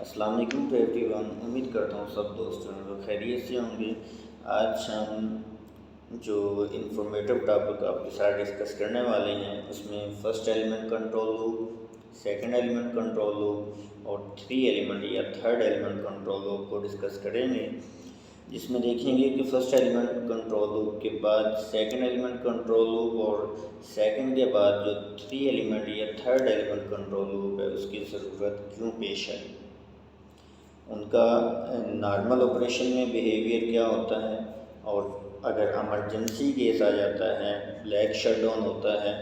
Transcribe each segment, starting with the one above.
अस्सलाम वालेकुम to everyone. उम्मीद करता हूँ सब दोस्तों को खैरियत से होंगे। आज हम जो इंफॉर्मेटिव टॉपिक आपके साथ डिस्कस करने वाले हैं उसमें first element control loop, second element control loop और थ्री एलिमेंट या थर्ड एलिमेंट कंट्रोल लूप को डिस्कस करेंगे, जिसमें देखेंगे कि फर्स्ट एलिमेंट कंट्रोल लूप के बाद सेकंड एलिमेंट कंट्रोल लूप और सेकंड के बाद जो थ्री एलिमेंट या थर्ड एलिमेंट कंट्रोल लूप है उसकी ज़रूरत क्यों पेश आई, उनका नॉर्मल ऑपरेशन में बिहेवियर क्या होता है, और अगर इमरजेंसी केस आ जाता है, ब्लैक शटडाउन होता है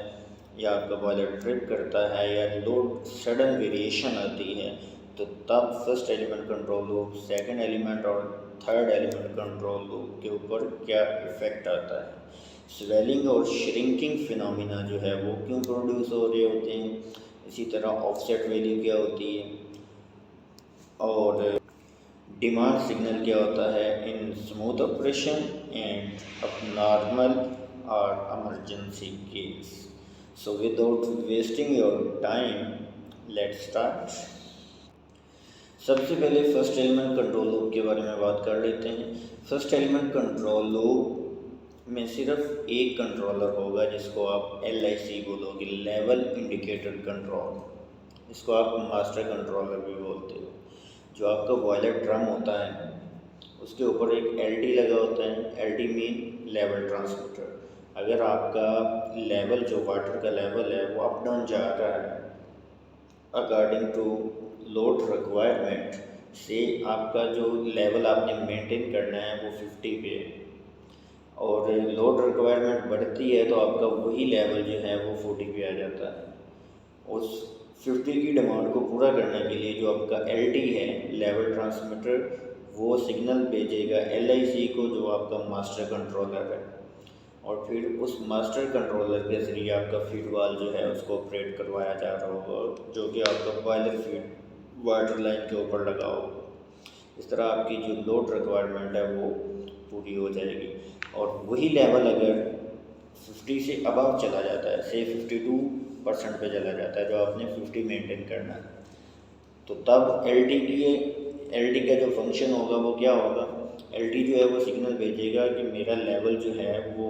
या आपका बॉयलर ट्रिप करता है या लोड सडन वेरिएशन आती है, तो तब first element control loop, second element और थर्ड एलिमेंट कंट्रोल लूप के ऊपर क्या इफ़ेक्ट आता है। स्वेलिंग और श्रिंकिंग फिनोमिना जो है वो क्यों प्रोड्यूस हो रहे होते हैं, इसी तरह ऑफसेट वैल्यू क्या होती है और डिमांड सिग्नल क्या होता है in smooth operation and normal और emergency case. So without wasting your time let's start. सबसे पहले फर्स्ट एलिमेंट कंट्रोल लूप के बारे में बात कर लेते हैं। फर्स्ट एलिमेंट कंट्रोल लूप में सिर्फ एक कंट्रोलर होगा जिसको आप LIC बोलोगे, लेवल इंडिकेटर कंट्रोल। इसको आप मास्टर कंट्रोलर भी बोलते हो। जो आपका बॉयलर ड्रम होता है उसके ऊपर एक LD लगा होता है। LD mean level transmitter. अगर आपका लेवल जो वाटर का लेवल है वो अप डाउन जा रहा है अकॉर्डिंग टू लोड रिक्वायरमेंट से, आपका जो लेवल आपने मेंटेन करना है वो 50 पे है और लोड रिक्वायरमेंट बढ़ती है तो आपका वही लेवल जो है वो 40 पे आ जाता है। उस 50 की डिमांड को पूरा करने के लिए जो आपका LD है, लेवल ट्रांसमीटर, वो सिग्नल भेजेगा LIC को जो आपका मास्टर कंट्रोलर है, और फिर उस मास्टर कंट्रोलर के ज़रिए आपका फीड वाल जो है उसको ऑपरेट करवाया जा रहा होगा, जो कि आपका बॉयलर फीड वाटर लाइन के ऊपर लगा होगा। इस तरह आपकी जो लोड रिक्वायरमेंट है वो पूरी हो जाएगी। और वही लेवल अगर 50 से अबव चला जाता है, से 52% पे चला जाता है जो आपने 50 मेंटेन करना है, तो तब LD का जो फंक्शन होगा वो क्या होगा। LD जो है वो सिग्नल भेजेगा कि मेरा लेवल जो है वो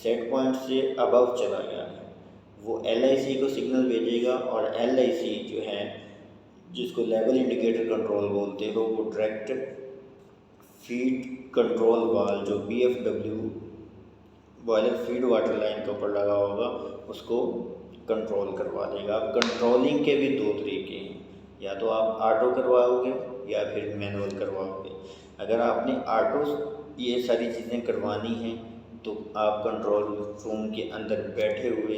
सेट पॉइंट से अबव चला गया है। वो LIC को सिग्नल भेजेगा और LIC जो है जिसको लेवल इंडिकेटर कंट्रोल बोलते हो, वो डायरेक्ट फीड कंट्रोल वाल जो BFW boiler feed water line के ऊपर लगा होगा उसको कंट्रोल करवा देगा। अब कंट्रोलिंग के भी दो तरीके हैं, या तो आप ऑटो करवाओगे या फिर मैनुअल करवाओगे। अगर आपने ऑटो ये सारी चीज़ें करवानी हैं तो आप कंट्रोल रूम के अंदर बैठे हुए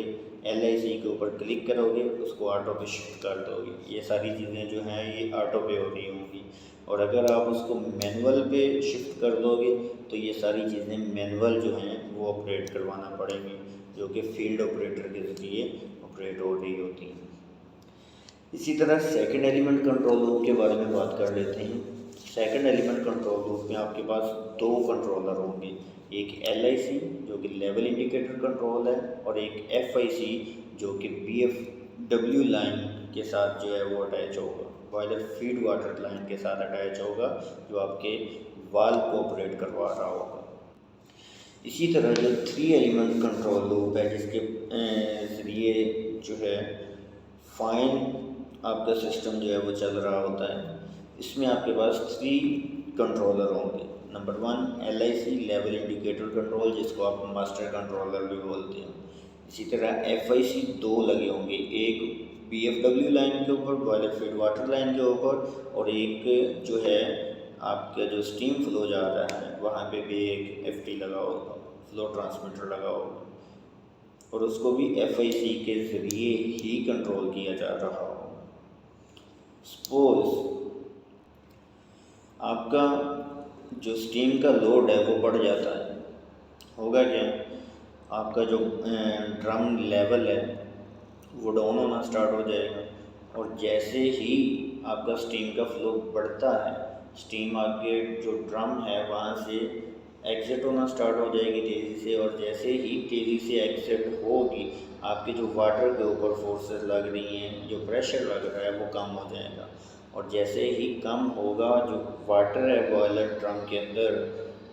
LIC के ऊपर क्लिक करोगे, उसको ऑटो पे शिफ्ट कर दोगे। ये सारी चीज़ें जो हैं ये ऑटो पे हो रही होंगी। और अगर आप उसको मैनुअल पे शिफ्ट कर दोगे तो ये सारी चीज़ें मैनुअल जो हैं वो ऑपरेट करवाना पड़ेंगी, जो कि फील्ड ऑपरेटर के ज़रिए ऑपरेट हो रही होती हैं। इसी तरह सेकंड एलिमेंट कंट्रोल लूप के बारे में बात कर लेते हैं। सेकंड एलिमेंट कंट्रोल लूप में आपके पास दो कंट्रोलर होंगे, एक LIC जो कि लेवल इंडिकेटर कंट्रोल है और एक FIC जो कि BFW लाइन के साथ जो है वो अटैच होगा, बॉयलर फीड वाटर लाइन के साथ अटैच होगा, जो आपके वाल को ऑपरेट करवा रहा होगा। इसी तरह जो थ्री एलिमेंट कंट्रोल लूप है जिसके ज़रिए जो है फाइन आपका सिस्टम जो है वो चल रहा होता है, इसमें आपके पास थ्री कंट्रोलर होंगे। Number 1 LIC level indicator control, जिसको आप मास्टर कंट्रोलर भी बोलते हैं। इसी तरह FIC दो लगे होंगे, एक BFW लाइन के ऊपर बॉयलर फीड वाटर लाइन के ऊपर, और एक जो है आपका जो स्टीम फ्लो जा रहा है वहाँ पे भी एक FT लगा होगा, फ्लो ट्रांसमीटर लगा होगा, और उसको भी FIC के ज़रिए ही कंट्रोल किया जा रहा होगा। सपोज आपका जो स्टीम का लोड है वो बढ़ जाता है, होगा क्या, आपका जो ड्रम लेवल है वो डाउन होना स्टार्ट हो जाएगा, और जैसे ही आपका स्टीम का फ्लो बढ़ता है, स्टीम आपके जो ड्रम है वहाँ से एग्ज़िट होना स्टार्ट हो जाएगी तेज़ी से, और जैसे ही तेज़ी से एग्ज़िट होगी आपके जो वाटर के ऊपर फोर्सेस लग रही हैं, जो प्रेशर लग रहा है वो कम हो जाएगा। और जैसे ही कम होगा जो वाटर है बॉयलर ड्रम के अंदर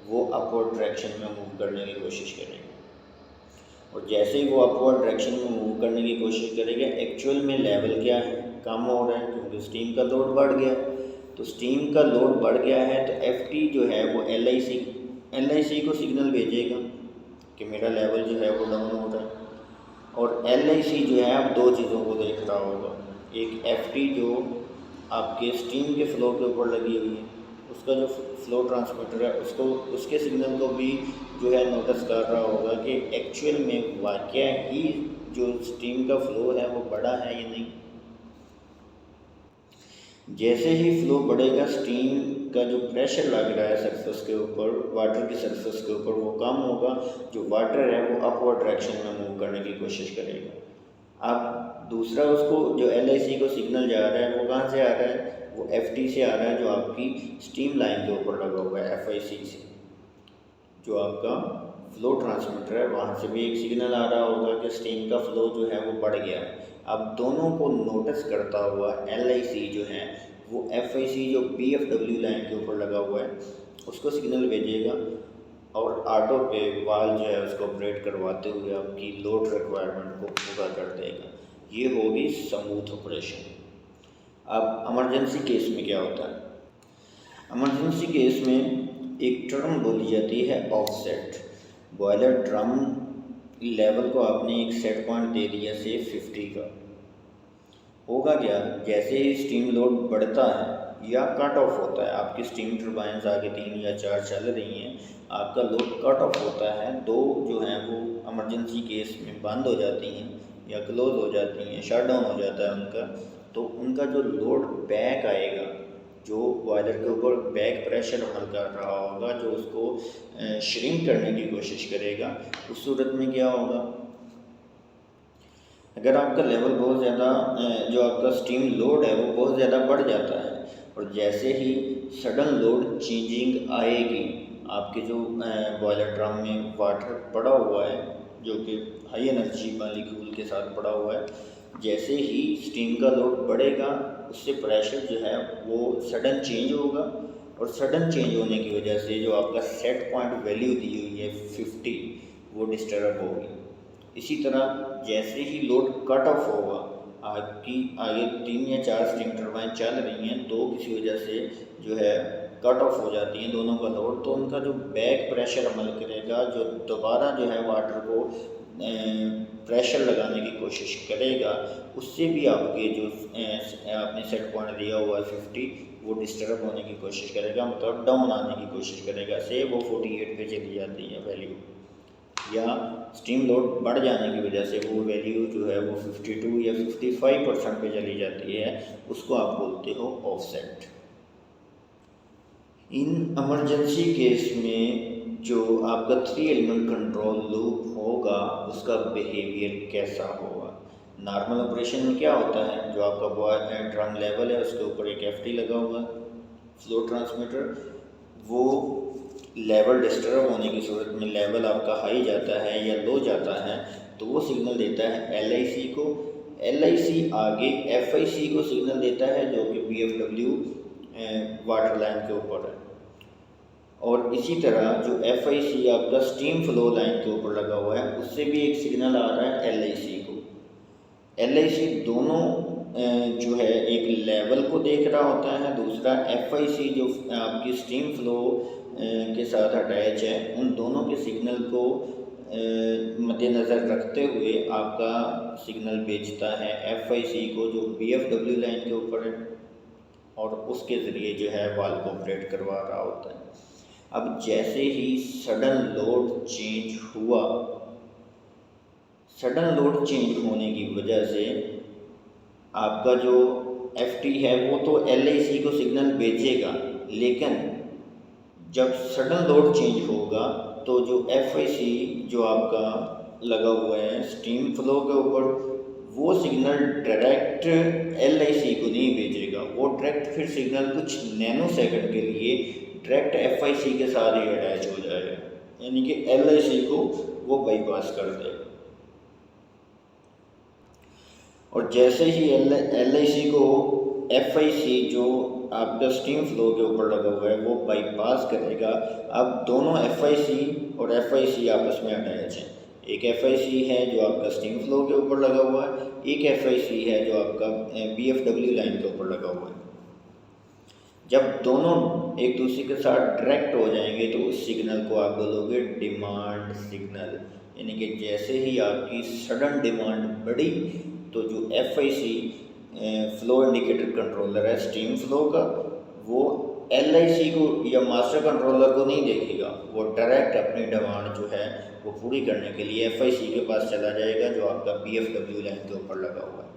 वो अपवर्ड डायरेक्शन में मूव करने की कोशिश करेगा, और जैसे ही वो अपवर्ड डायरेक्शन में मूव करने की कोशिश करेगा एक्चुअल में लेवल क्या है, कम हो रहा है क्योंकि स्टीम का लोड बढ़ गया। तो स्टीम का लोड बढ़ गया है तो एफ जो है वो एल को सिग्नल भेजेगा कि मेरा लेवल जो है वो डाउन हो रहा है। और एल जो है आप दो चीज़ों को देख रहा होगा, एक एफ जो आपके स्टीम के फ्लो के ऊपर लगी हुई है, उसका जो फ्लो ट्रांसमीटर है उसको उसके सिग्नल को भी जो है नोटिस कर रहा होगा कि एक्चुअल में वाकया ही जो स्टीम का फ्लो है वो बड़ा है या नहीं। जैसे ही फ्लो बढ़ेगा स्टीम का जो प्रेशर लग रहा है सरफेस के ऊपर, वाटर की सरफेस के ऊपर, वो कम होगा, जो वाटर है वो अपवर्ड डायरेक्शन में मूव करने की कोशिश करेगा। अब दूसरा उसको जो एल को सिग्नल जा रहा है वो कहाँ से आ रहा है, वो एफ से आ रहा है जो आपकी स्टीम लाइन के ऊपर लगा हुआ है एफ से, जो आपका फ्लो ट्रांसमीटर है वहाँ से भी एक सिग्नल आ रहा होगा कि स्टीम का फ्लो जो है वो बढ़ गया है। अब दोनों को नोटिस करता हुआ एल जो है वो एफ जो BFW लाइन के ऊपर लगा हुआ है उसको सिग्नल भेजेगा, और ऑटो पे वाल जो है उसको ऑपरेट करवाते हुए आपकी लोड रिक्वायरमेंट को पूरा कर देगा। ये होगी स्मूथ ऑपरेशन। अब इमरजेंसी केस में क्या होता है, इमरजेंसी केस में एक टर्म बोली जाती है ऑफसेट। बॉयलर ड्रम लेवल को आपने एक सेट पॉइंट दे दिया से 50 का, होगा क्या, जैसे ही स्टीम लोड बढ़ता है या कट ऑफ होता है, आपकी स्टीम टर्बाइंस आगे 3 या 4 चल रही हैं, आपका लोड कट ऑफ होता है, दो जो हैं वो इमरजेंसी केस में बंद हो जाती हैं या क्लोज हो जाती हैं, शट डाउन हो जाता है उनका, तो उनका जो लोड बैक आएगा, जो बॉयलर के ऊपर बैक प्रेशर अमल कर रहा होगा, जो उसको श्रिंक करने की कोशिश करेगा, उस सूरत में क्या होगा, अगर आपका लेवल बहुत ज़्यादा जो आपका स्टीम लोड है वो बहुत ज़्यादा बढ़ जाता है, और जैसे ही सडन लोड चेंजिंग आएगी, आपके जो बॉयलर ड्रम में वाटर पड़ा हुआ है जो कि हाई एनर्जी मॉलिक्यूल के साथ पड़ा हुआ है, जैसे ही स्टीम का लोड बढ़ेगा उससे प्रेशर जो है वो सडन चेंज होगा, और सडन चेंज होने की वजह से जो आपका सेट पॉइंट वैल्यू दी हुई है 50 वो डिस्टर्ब होगी। इसी तरह जैसे ही लोड कट ऑफ होगा, आपकी आगे 3 या 4 स्टीम टरबाइन चल रही हैं, तो किसी वजह से जो है कट ऑफ हो जाती हैं दोनों का लोड, तो उनका जो बैक प्रेशर अमल करेगा, जो दोबारा जो है वाटर को प्रेशर लगाने की कोशिश करेगा, उससे भी आपके जो आपने सेट पॉइंट दिया हुआ है 50 वो डिस्टर्ब होने की कोशिश करेगा, मतलब डाउन आने की कोशिश करेगा, से वो 48 पे चली जाती है वैल्यू, या स्टीम लोड बढ़ जाने की वजह से वो वैल्यू जो है वो 52 या 55% पे चली जाती है, उसको आप बोलते हो ऑफसेट। इन इमरजेंसी केस में जो आपका 3 एलिमेंट कंट्रोल लूप होगा उसका बिहेवियर कैसा होगा। नॉर्मल ऑपरेशन में क्या होता है, जो आपका ड्रम लेवल है उसके ऊपर एक एफ लगा हुआ है फ्लो ट्रांसमीटर, वो लेवल डिस्टर्ब होने की सूरत में लेवल आपका हाई जाता है या लो जाता है तो वो सिग्नल देता है एल को, एल आगे एफ को सिग्नल देता है जो कि BFW वाटर लाइन के ऊपर है, और इसी तरह जो एफ आपका स्टीम फ्लो लाइन के ऊपर लगा हुआ है उससे भी एक सिग्नल आ रहा है एल को। एल दोनों जो है एक लेवल को देख रहा होता है, दूसरा एफ जो आपकी स्टीम फ्लो के साथ अटैच है, उन दोनों के सिग्नल को मद्देनज़र रखते हुए आपका सिग्नल भेजता है एफ को जो BFW लाइन के ऊपर है, और उसके ज़रिए जो है वाल को ऑपरेट करवा रहा होता है। अब जैसे ही सडन लोड चेंज हुआ, सडन लोड चेंज होने की वजह से आपका जो एफ है वो तो एल को सिग्नल भेजेगा, लेकिन जब सडन लोड चेंज होगा तो जो एफ जो आपका लगा हुआ है स्टीम फ्लो के ऊपर, वो सिग्नल डायरेक्ट एल को नहीं भेजेगा, वो डायरेक्ट फिर सिग्नल कुछ नैनो सेकंड के लिए डायरेक्ट एफ के साथ ही अटैच हो जाएगा, यानी कि एल को वो बाईपास कर देगा। और जैसे ही एल को FIC जो आपका स्टीम फ्लो के ऊपर लगा हुआ है वो बाईपास करेगा। अब दोनों FIC और FIC आपस में अटैच हैं। एक FIC है जो आपका स्टीम फ्लो के ऊपर लगा हुआ है, एक FIC है जो आपका BFW लाइन के ऊपर लगा हुआ है। जब दोनों एक दूसरे के साथ डायरेक्ट हो जाएंगे तो उस सिग्नल को आप बोलोगे डिमांड सिग्नल। यानी कि जैसे ही आपकी सडन डिमांड बढ़ी तो जो FIC फ्लो इंडिकेटर कंट्रोलर है स्टीम फ्लो का, वो LIC को या मास्टर कंट्रोलर को नहीं देखेगा, वो डायरेक्ट अपनी डिमांड जो है वो पूरी करने के लिए FIC के पास चला जाएगा जो आपका BFW लाइन के ऊपर लगा हुआ है।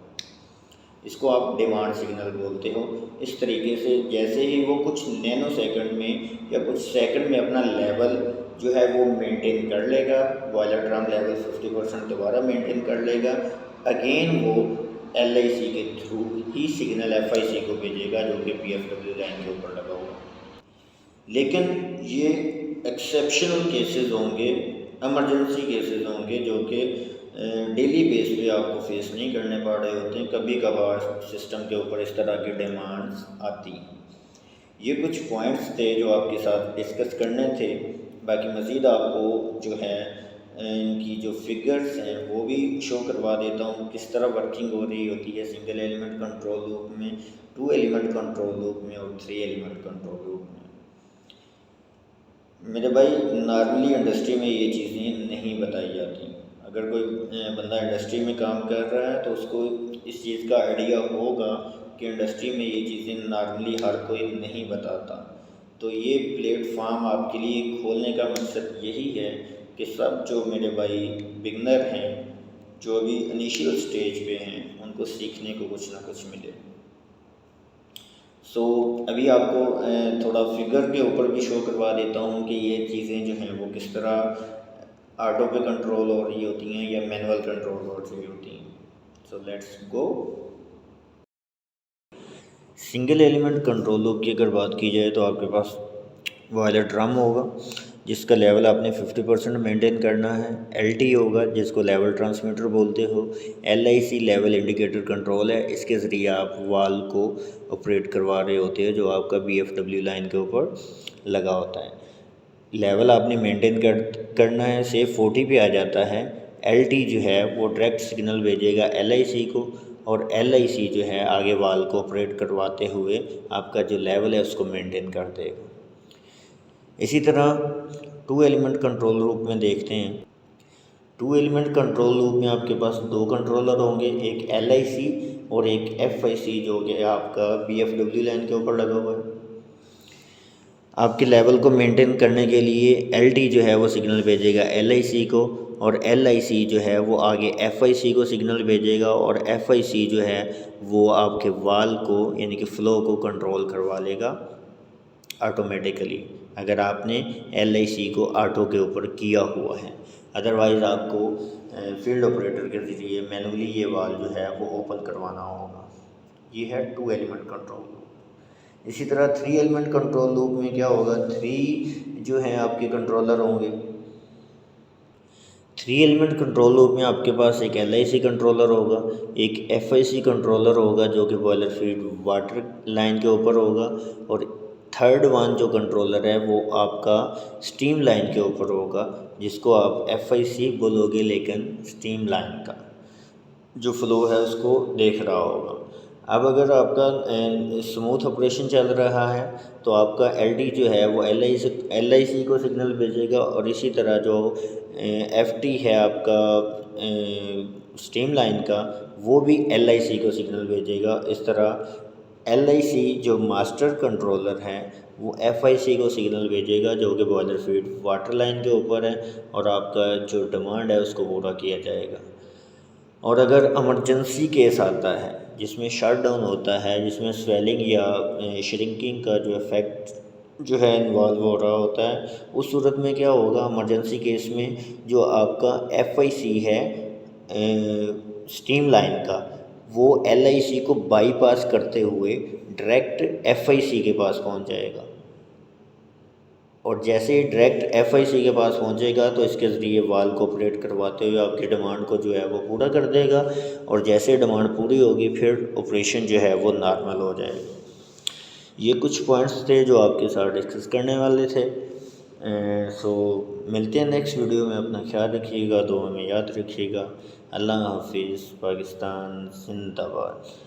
इसको आप डिमांड सिग्नल बोलते हो। इस तरीके से जैसे ही वो कुछ नैनो सेकंड में या कुछ सेकंड में अपना लेवल जो है वो मेंटेन कर लेगा, बॉयलर ड्रम लेवल 50% दोबारा मेंटेन कर लेगा, अगेन वो LIC के थ्रू ही सिग्नल FIC को भेजेगा जो कि BFW लाइन के ऊपर लगा हुआ है। लेकिन ये एक्सेप्शनल केसेस होंगे, इमरजेंसी केसेस होंगे जो कि डेली बेस पे आपको फेस नहीं करने पड़ रहे होते हैं। कभी कभार सिस्टम के ऊपर इस तरह की डिमांड्स आती हैं। ये कुछ पॉइंट्स थे जो आपके साथ डिस्कस करने थे। बाकी मज़ीद आपको जो है इनकी जो फिगर्स हैं वो भी शो करवा देता हूँ, किस तरह वर्किंग हो रही होती है सिंगल एलिमेंट कंट्रोल लूप में, 2 एलिमेंट कंट्रोल लूप में और 3 एलिमेंट कंट्रोल लूप में। मेरे भाई नॉर्मली इंडस्ट्री में ये चीज़ें नहीं बताई जाती। अगर कोई बंदा इंडस्ट्री में काम कर रहा है तो उसको इस चीज़ का आइडिया होगा कि इंडस्ट्री में ये चीज़ें नॉर्मली हर कोई नहीं बताता। तो ये प्लेटफॉर्म आपके लिए खोलने का मकसद यही है कि सब जो मेरे भाई बिगनर हैं, जो अभी इनिशियल स्टेज पे हैं, उनको सीखने को कुछ ना कुछ मिले। सो अभी आपको थोड़ा फिगर के ऊपर भी शो करवा देता हूँ कि ये चीज़ें जो हैं वो किस तरह ऑटो पे कंट्रोल हो रही होती हैं या मैनुअल कंट्रोल हो रही होती हैं। So let's go. Single element control loop की अगर बात की जाए तो आपके पास बॉयलर ड्रम होगा जिसका लेवल आपने 50% मेंटेन करना है। LT होगा जिसको लेवल ट्रांसमीटर बोलते हो। LIC लेवल इंडिकेटर कंट्रोल है, इसके ज़रिए आप वाल को ऑपरेट करवा रहे होते हैं जो आपका BFW लाइन के ऊपर लगा होता है। लेवल आपने मेंटेन करना है, से 40 पे आ जाता है। LT जो है वो डायरेक्ट सिग्नल भेजेगा LIC को और LIC जो है आगे वाल को ऑपरेट करवाते हुए आपका जो लेवल है उसको मेंटेन कर देगा। इसी तरह 2 एलिमेंट कंट्रोल लूप में देखते हैं। 2 एलिमेंट कंट्रोल लूप में आपके पास 2 कंट्रोलर होंगे, एक LIC और एक FIC जो कि आपका BFW लाइन के ऊपर लगा हुआ है। आपके लेवल को मेंटेन करने के लिए LT जो है वो सिग्नल भेजेगा LIC को और LIC जो है वो आगे FIC को सिग्नल भेजेगा और FIC जो है वो आपके वाल को यानी कि फ़्लो को कंट्रोल करवा लेगा ऑटोमेटिकली, अगर आपने LIC को ऑटो के ऊपर किया हुआ है। अदरवाइज़ आपको फील्ड ऑपरेटर के ज़रिए मैनुअली ये वाल जो है वो ओपन करवाना होगा। ये है 2 एलिमेंट कंट्रोल लूप। इसी तरह 3 एलिमेंट कंट्रोल लूप में क्या होगा, 3 जो हैं आपके कंट्रोलर होंगे। 3 एलिमेंट कंट्रोल लूप में आपके पास एक LIC कंट्रोलर होगा, एक FIC कंट्रोलर होगा जो कि बॉयलर फीड वाटर लाइन के ऊपर होगा और थर्ड वन जो कंट्रोलर है वो आपका स्टीम लाइन के ऊपर होगा जिसको आप FIC बोलोगे, लेकिन स्टीम लाइन का जो फ्लो है उसको देख रहा होगा। अब अगर आपका स्मूथ ऑपरेशन चल रहा है तो आपका LD जो है वो LIC को सिग्नल भेजेगा और इसी तरह जो FT है आपका स्टीम लाइन का वो भी LIC को सिग्नल भेजेगा। इस तरह LIC जो मास्टर कंट्रोलर है वो FIC को सिग्नल भेजेगा जो कि बॉयलर फीड वाटर लाइन के ऊपर है और आपका जो डिमांड है उसको पूरा किया जाएगा। और अगर इमरजेंसी केस आता है जिसमें शट डाउन होता है, जिसमें स्वेलिंग या श्रिंकिंग का जो इफ़ेक्ट जो है इन्वॉल्व हो रहा होता है, उस सूरत में क्या होगा, इमरजेंसी केस में जो आपका FIC है स्टीम लाइन का वो LIC को बाईपास करते हुए डायरेक्ट FIC के पास पहुंच जाएगा और जैसे ही डायरेक्ट FIC के पास पहुंचेगा तो इसके ज़रिए वाल को ऑपरेट करवाते हुए आपकी डिमांड को जो है वो पूरा कर देगा, और जैसे डिमांड पूरी होगी फिर ऑपरेशन जो है वो नॉर्मल हो जाएगा। ये कुछ पॉइंट्स थे जो आपके साथ डिस्कस करने वाले थे। सो मिलते हैं नेक्स्ट वीडियो में। अपना ख्याल रखिएगा, दुआ में याद रखिएगा। अल्लाह हाफिज़। पाकिस्तान जिंदाबाद।